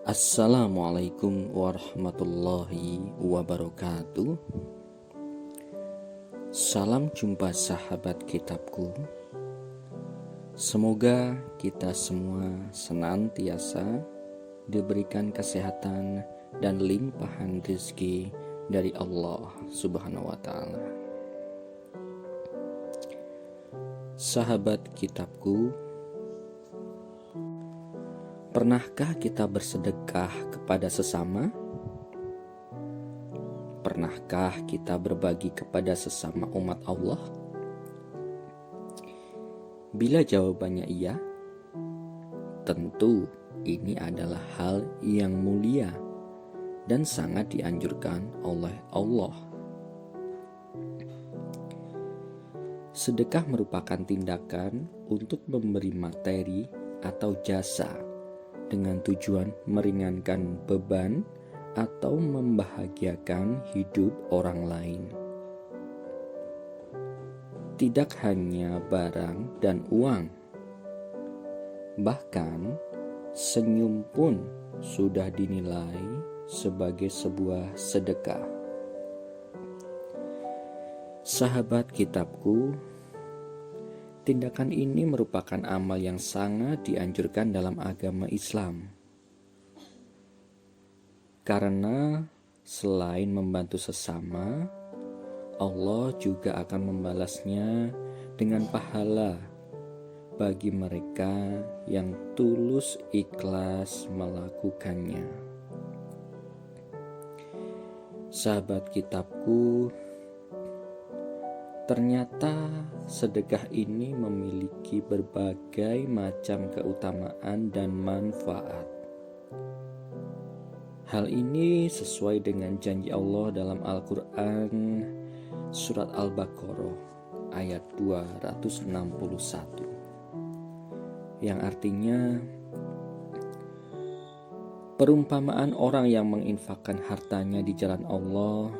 Assalamualaikum warahmatullahi wabarakatuh. Salam jumpa sahabat kitabku. Semoga kita semua senantiasa diberikan kesehatan dan limpahan rezeki dari Allah Subhanahu wa taala. Sahabat kitabku, pernahkah kita bersedekah kepada sesama? Pernahkah kita berbagi kepada sesama umat Allah? Bila jawabannya iya, tentu ini adalah hal yang mulia dan sangat dianjurkan oleh Allah. Sedekah merupakan tindakan untuk memberi materi atau jasa dengan tujuan meringankan beban atau membahagiakan hidup orang lain. Tidak hanya barang dan uang, bahkan senyum pun sudah dinilai sebagai sebuah sedekah. Sahabat kitabku, tindakan ini merupakan amal yang sangat dianjurkan dalam agama Islam. Karena selain membantu sesama, Allah juga akan membalasnya dengan pahala bagi mereka yang tulus ikhlas melakukannya. Sahabat kitabku, ternyata sedekah ini memiliki berbagai macam keutamaan dan manfaat. Hal ini sesuai dengan janji Allah dalam Al-Quran Surat Al-Baqarah ayat 261, yang artinya perumpamaan orang yang menginfakkan hartanya di jalan Allah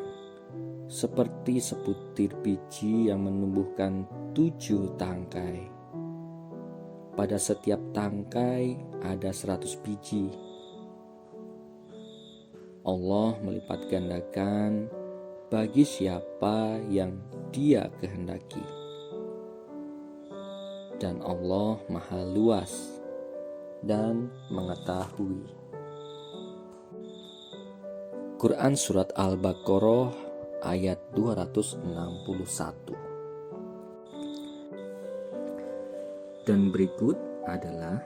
seperti sebutir biji yang menumbuhkan 7 tangkai. Pada setiap tangkai ada 100 biji. Allah melipat gandakan bagi siapa yang Dia kehendaki. Dan Allah Maha luas dan mengetahui. Quran Surat Al-Baqarah ayat 261. Dan berikut adalah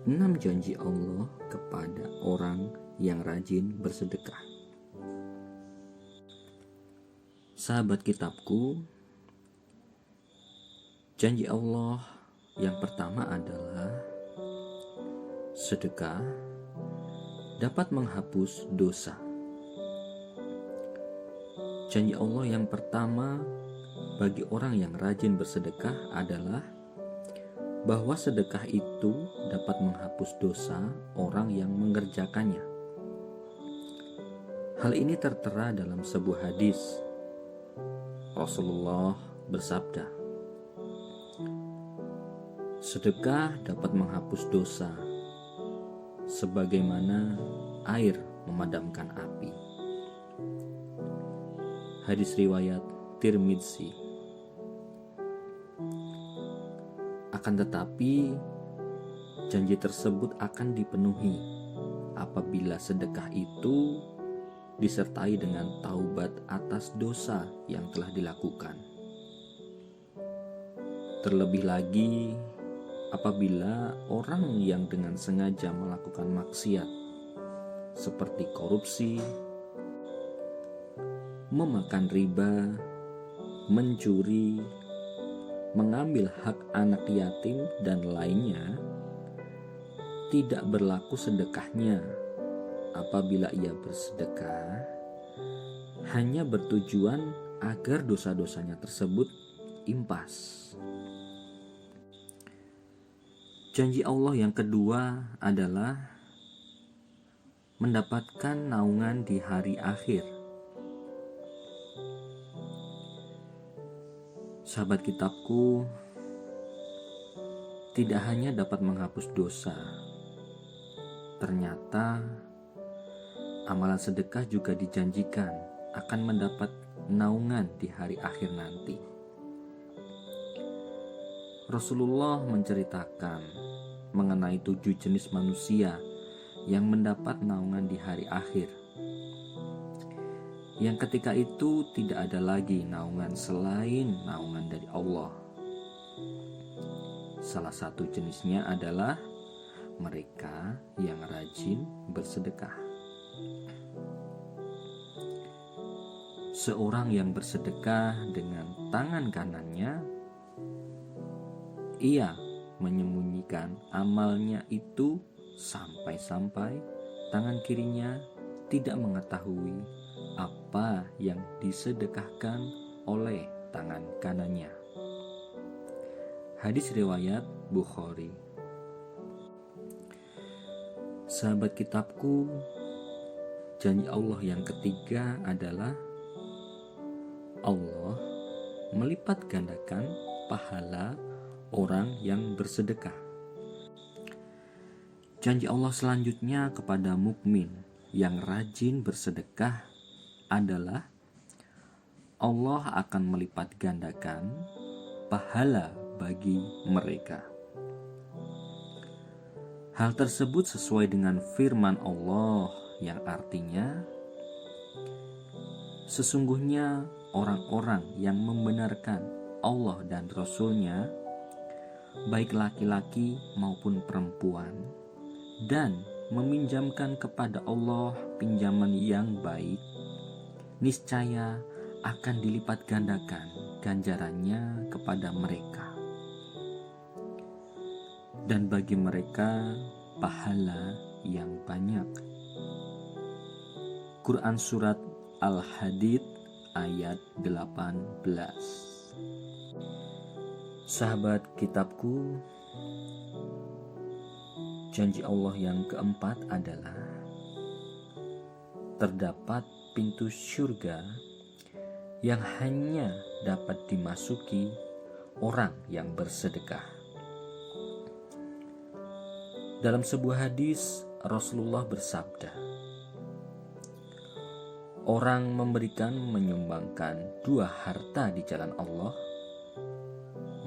6 janji Allah kepada orang yang rajin bersedekah. Sahabat kitabku, janji Allah yang pertama adalah sedekah dapat menghapus dosa. Janji Allah yang pertama bagi orang yang rajin bersedekah adalah bahwa sedekah itu dapat menghapus dosa orang yang mengerjakannya. Hal ini tertera dalam sebuah hadis. Rasulullah bersabda, sedekah dapat menghapus dosa sebagaimana air memadamkan api. Hadis riwayat Tirmidzi. Akan tetapi, janji tersebut akan dipenuhi apabila sedekah itu disertai dengan taubat atas dosa yang telah dilakukan. Terlebih lagi, apabila orang yang dengan sengaja melakukan maksiat seperti korupsi, memakan riba, mencuri, mengambil hak anak yatim, dan lainnya, tidak berlaku sedekahnya apabila ia bersedekah hanya bertujuan agar dosa-dosanya tersebut impas. Janji Allah yang kedua adalah mendapatkan naungan di hari akhir. Sahabat kitabku, tidak hanya dapat menghapus dosa, Ternyata amalan sedekah juga dijanjikan akan mendapat naungan di hari akhir nanti. Rasulullah menceritakan mengenai 7 jenis manusia yang mendapat naungan di hari akhir, yang ketika itu tidak ada lagi naungan selain naungan dari Allah. Salah satu jenisnya adalah mereka yang rajin bersedekah. Seorang yang bersedekah dengan tangan kanannya, ia menyembunyikan amalnya itu sampai-sampai tangan kirinya tidak mengetahui apa yang disedekahkan oleh tangan kanannya. Hadis riwayat Bukhari. Sahabat kitabku, janji Allah yang ketiga adalah Allah melipat gandakan pahala orang yang bersedekah. Janji Allah selanjutnya kepada mukmin yang rajin bersedekah adalah Allah akan melipat gandakan pahala bagi mereka. Hal tersebut sesuai dengan firman Allah yang artinya, sesungguhnya orang-orang yang membenarkan Allah dan Rasul-Nya, baik laki-laki maupun perempuan, dan meminjamkan kepada Allah pinjaman yang baik, niscaya akan dilipat gandakan ganjarannya kepada mereka. Dan bagi mereka pahala yang banyak. Quran Surat Al-Hadid ayat 18. Sahabat kitabku, janji Allah yang keempat adalah terdapat pintu surga yang hanya dapat dimasuki orang yang bersedekah. Dalam sebuah hadis, Rasulullah bersabda, orang menyumbangkan 2 harta di jalan Allah,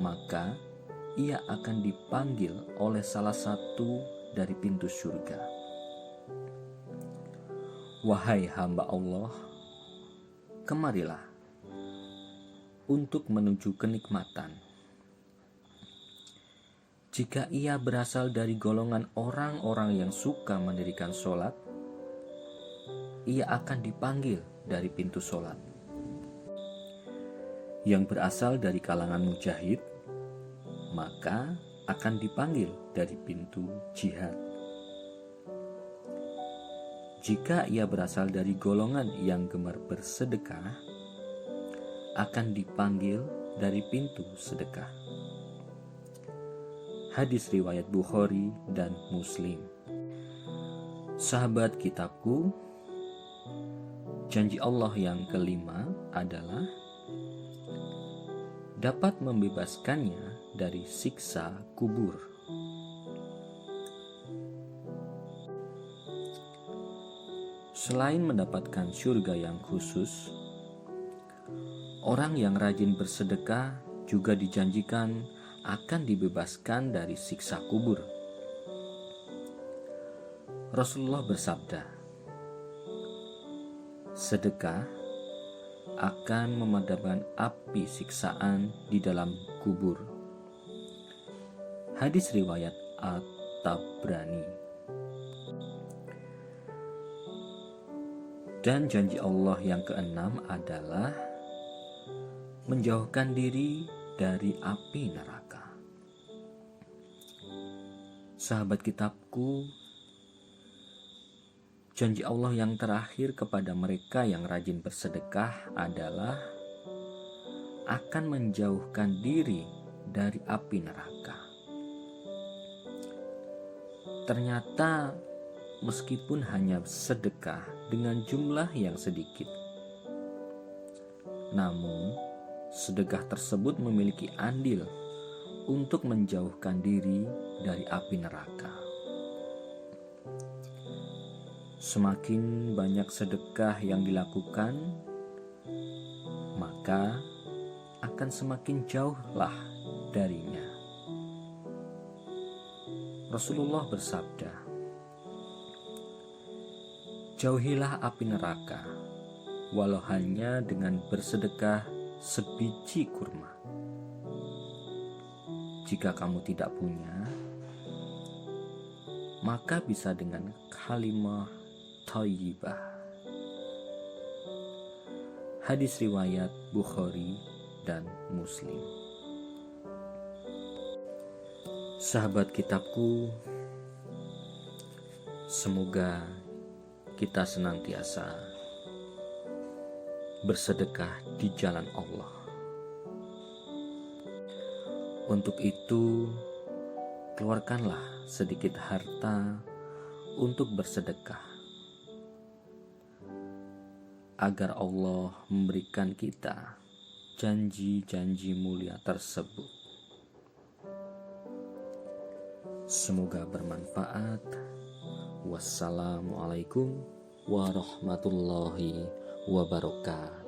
maka ia akan dipanggil oleh salah satu dari pintu surga. Wahai hamba Allah, kemarilah untuk menuju kenikmatan. Jika ia berasal dari golongan orang-orang yang suka mendirikan sholat, ia akan dipanggil dari pintu sholat. Yang berasal dari kalangan mujahid, maka akan dipanggil dari pintu jihad. Jika ia berasal dari golongan yang gemar bersedekah, akan dipanggil dari pintu sedekah. Hadis riwayat Bukhari dan Muslim. Sahabat kitabku, janji Allah yang kelima adalah dapat membebaskannya dari siksa kubur. Selain mendapatkan surga yang khusus, orang yang rajin bersedekah juga dijanjikan akan dibebaskan dari siksa kubur. Rasulullah bersabda, sedekah akan memadamkan api siksaan di dalam kubur. Hadis riwayat At-Tabrani. Dan janji Allah yang keenam adalah menjauhkan diri dari api neraka. Sahabat kitabku, janji Allah yang terakhir kepada mereka yang rajin bersedekah adalah akan menjauhkan diri dari api neraka. Ternyata meskipun hanya sedekah dengan jumlah yang sedikit, namun sedekah tersebut memiliki andil untuk menjauhkan diri dari api neraka. Semakin banyak sedekah yang dilakukan, maka akan semakin jauhlah darinya. Rasulullah bersabda, "Jauhilah api neraka, walau hanya dengan bersedekah sebiji kurma. Jika kamu tidak punya, maka bisa dengan kalimah thayyibah." Hadis riwayat Bukhari dan Muslim. Sahabat kitabku, semoga kita senantiasa bersedekah di jalan Allah. Untuk itu, keluarkanlah sedikit harta untuk bersedekah, agar Allah memberikan kita janji-janji mulia tersebut. Semoga bermanfaat. Wassalamualaikum warahmatullahi wabarakatuh.